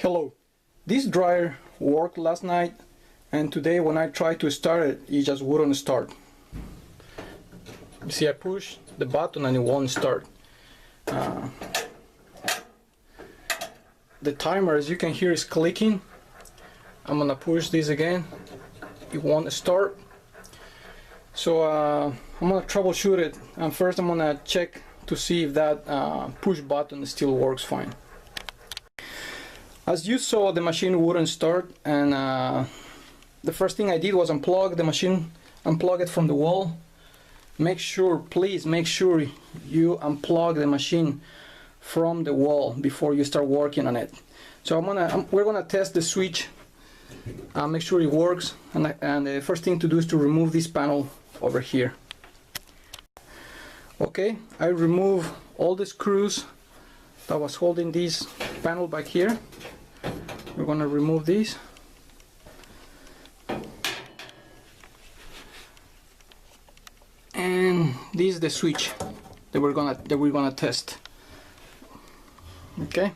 Hello. This dryer worked last night, and today when I tried to start it, it just wouldn't start. You see, I push the button and it won't start. The timer, as you can hear, is clicking. I'm gonna push this again. It won't start. So I'm gonna troubleshoot it, and first I'm gonna check to see if that push button still works fine. As you saw, the machine wouldn't start, and the first thing I did was unplug the machine, unplug it from the wall. Make sure, please make sure you unplug the machine from the wall before you start working on it. So we're gonna test the switch, make sure it works, and the first thing to do is to remove this panel over here. Okay, I remove all the screws that was holding this panel back here. We're gonna remove these. And this is the switch that we're gonna test. Okay.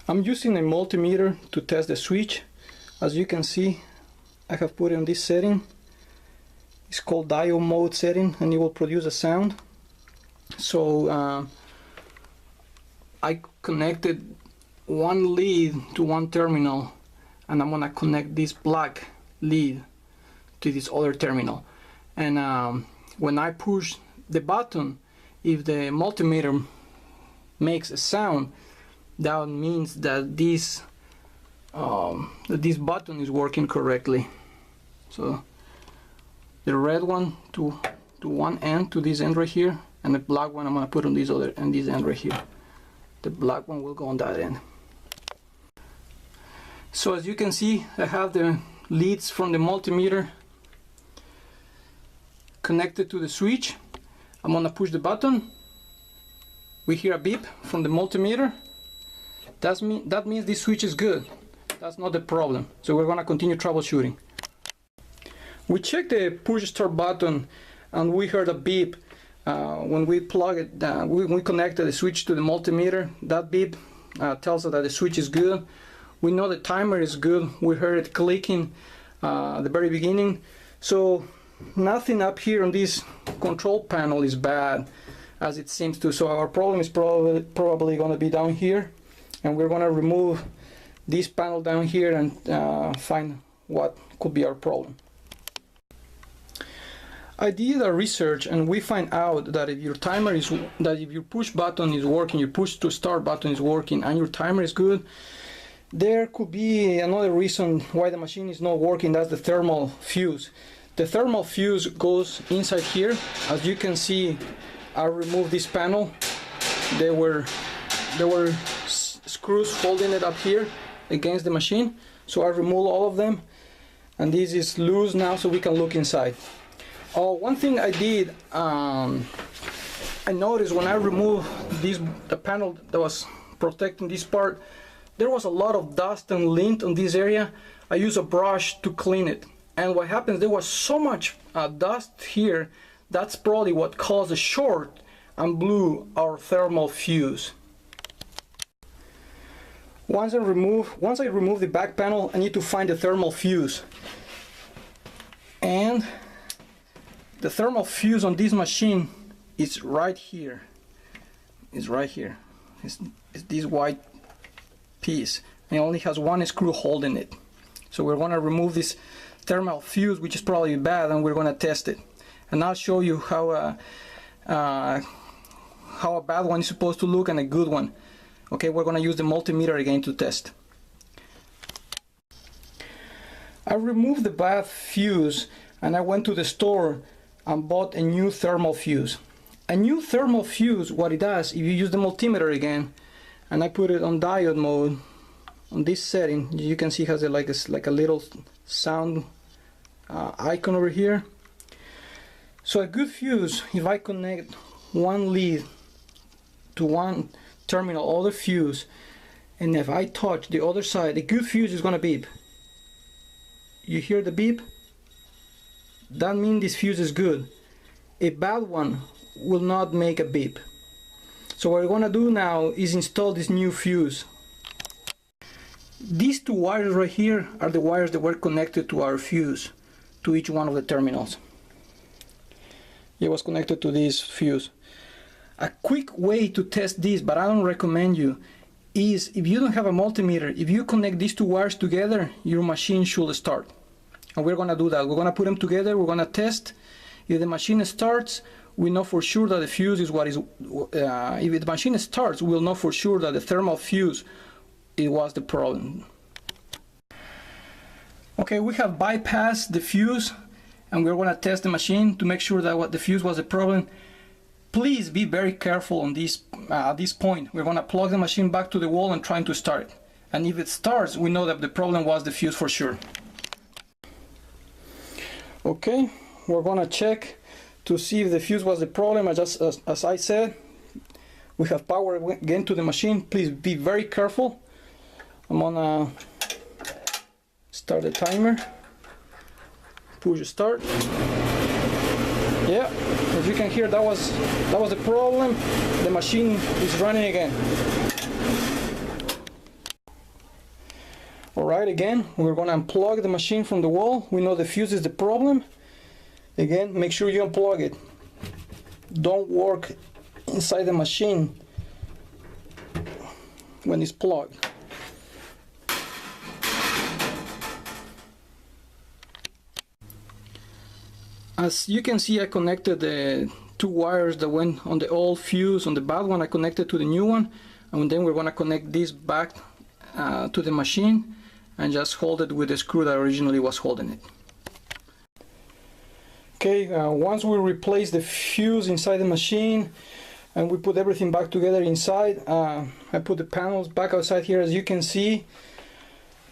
I'm using a multimeter to test the switch. As you can see, I have put it on this setting. It's called diode mode setting, and it will produce a sound. So I connected one lead to one terminal, and I'm gonna connect this black lead to this other terminal. And when I push the button, if the multimeter makes a sound, that means that this button is working correctly. So the red one to one end, to this end right here, and the black one I'm gonna put on this end right here. The black one will go on that end. So as you can see, I have the leads from the multimeter connected to the switch. I'm gonna push the button. We hear a beep from the multimeter. That means this switch is good. That's not the problem. So we're gonna continue troubleshooting. We checked the push start button, and we heard a beep when we plug it down. We connected the switch to the multimeter. That beep tells us that the switch is good. We know the timer is good. We heard it clicking at the very beginning. So nothing up here on this control panel is bad, as it seems to. So our problem is probably going to be down here, and we're going to remove this panel down here and find what could be our problem. I did a research, and we find out that if your if your push button is working, your push to start button is working, and your timer is good, there could be another reason why the machine is not working. That's the thermal fuse. The thermal fuse goes inside here. As you can see, I removed this panel. There were screws holding it up here against the machine, so I removed all of them, and this is loose now, so we can look inside. Oh, one thing I did, I noticed when I removed the panel that was protecting this part, there was a lot of dust and lint on this area. I used a brush to clean it, and what happens, there was so much dust here. That's probably what caused a short and blew our thermal fuse. Once I remove the back panel, I need to find the thermal fuse. And the thermal fuse on this machine is right here. It's right here. It's this white piece. And it only has one screw holding it. So we're going to remove this thermal fuse, which is probably bad, and we're going to test it. And I'll show you how a bad one is supposed to look and a good one. Okay, we're going to use the multimeter again to test. I removed the bad fuse, and I went to the store and bought a new thermal fuse. A new thermal fuse, what it does, if you use the multimeter again, and I put it on diode mode, on this setting, you can see it has like a little sound icon over here. So a good fuse, if I connect one lead to one terminal, other fuse, and if I touch the other side, the good fuse is gonna beep. You hear the beep? That means this fuse is good. A bad one will not make a beep. So what we're gonna do now is install this new fuse These two wires right here are the wires that were connected to our fuse, to each one of the terminals. It was connected to this fuse. A quick way to test this, but I don't recommend you, is if you don't have a multimeter, if you connect these two wires together, your machine should start. And we're going to do that. We're going to put them together, we're going to test. If the machine starts, we know for sure that the fuse is what is, if the machine starts, we'll know for sure that the thermal fuse, it was the problem. Okay, we have bypassed the fuse, and we're going to test the machine to make sure that what the fuse was the problem. Please be very careful on this point. We're going to plug the machine back to the wall and trying to start it. And if it starts, we know that the problem was the fuse for sure. Okay, we're going to check to see if the fuse was the problem. As I said, we have power again to the machine. Please be very careful. I'm going to start the timer. Push start. Yeah, as you can hear, that was the problem. The machine is running again. Alright, again, we're going to unplug the machine from the wall. We know the fuse is the problem. Again, make sure you unplug it. Don't work inside the machine when it's plugged. As you can see, I connected the two wires that went on the old fuse, on the bad one I connected to the new one, and then we're going to connect this back to the machine and just hold it with the screw that originally was holding it. Okay, once we replace the fuse inside the machine and we put everything back together inside, I put the panels back outside here, as you can see,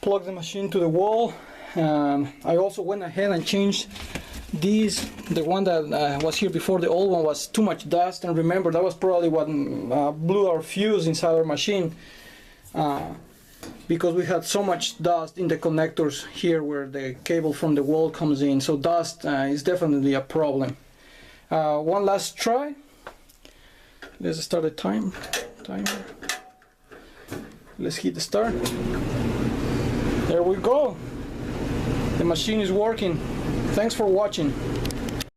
plug the machine to the wall. I also went ahead and changed these. The one that was here before, the old one, was too much dust, and remember that was probably what blew our fuse inside our machine, because we had so much dust in the connectors here where the cable from the wall comes in. So dust is definitely a problem. One last try. Let's start the timer. Let's hit the start. There we go. The machine is working. Thanks for watching.